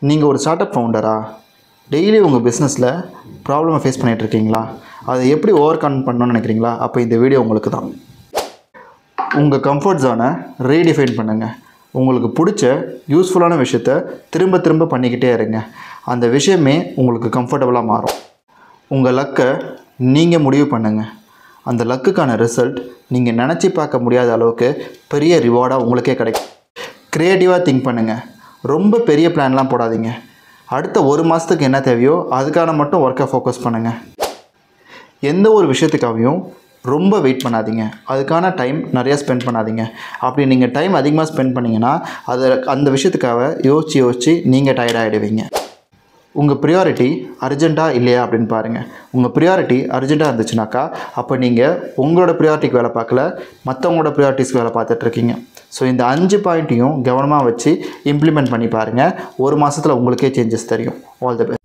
நீங்கள் ஒரு start up ஃபவுண்டரா? Daily உங்கள் பிஸ்னஸில் ப்ராப்ளமை ஃபேஸ் பண்ணிகிட்ருக்கீங்களா? அதை எப்படி ஓவர் கம் பண்ணணும்னு நினைக்கிறீங்களா? அப்போ இந்த வீடியோ உங்களுக்கு தான். உங்கள் கம்ஃபர்ட் ஜோனை ரீடிஃபைன் பண்ணுங்கள். உங்களுக்கு பிடிச்ச யூஸ்ஃபுல்லான விஷயத்த திரும்ப திரும்ப பண்ணிக்கிட்டே இருங்க. அந்த விஷயமே உங்களுக்கு கம்ஃபர்டபுளாக மாறும். உங்கள் லக்கை நீங்கள் முடிவு பண்ணுங்கள். அந்த லக்குக்கான ரிசல்ட் நீங்கள் நினச்சி பார்க்க முடியாத அளவுக்கு பெரிய ரிவார்டாக உங்களுக்கே கிடைக்கும். க்ரியேட்டிவாக திங்க் பண்ணுங்கள். ரொம்ப பெரிய பிளான்லாம் போடாதீங்க. அடுத்த ஒரு மாதத்துக்கு என்ன தேவையோ அதுக்கான மட்டும் ஒர்க்கை ஃபோக்கஸ் பண்ணுங்கள். எந்த ஒரு விஷயத்துக்காகவும் ரொம்ப வெயிட் பண்ணாதீங்க. அதுக்கான டைம் நிறையா ஸ்பெண்ட் பண்ணாதீங்க. அப்படி நீங்கள் டைம் அதிகமாக ஸ்பெண்ட் பண்ணிங்கன்னா அந்த விஷயத்துக்காக யோசித்து நீங்கள் டயர்டாகிடுவீங்க. உங்கள் ப்ரியாரிட்டி அர்ஜெண்ட்டாக இல்லையா அப்படின்னு பாருங்கள். உங்கள் ப்ரியாரிட்டி அர்ஜெண்ட்டாக இருந்துச்சுனாக்கா அப்போ நீங்கள் உங்களோட ப்ரியாரிட்டிக்கு வேலை பார்க்கல, மற்றவங்களோட ப்ரியாரிட்டிஸ்க்கு வேலை பார்த்துட்ருக்கீங்க. ஸோ இந்த 5 பாயிண்ட்டையும் கவனமாக வச்சு இம்ப்ளிமெண்ட் பண்ணி பாருங்கள். ஒரு மாதத்தில் உங்களுக்கே சேஞ்சஸ் தெரியும். All the best.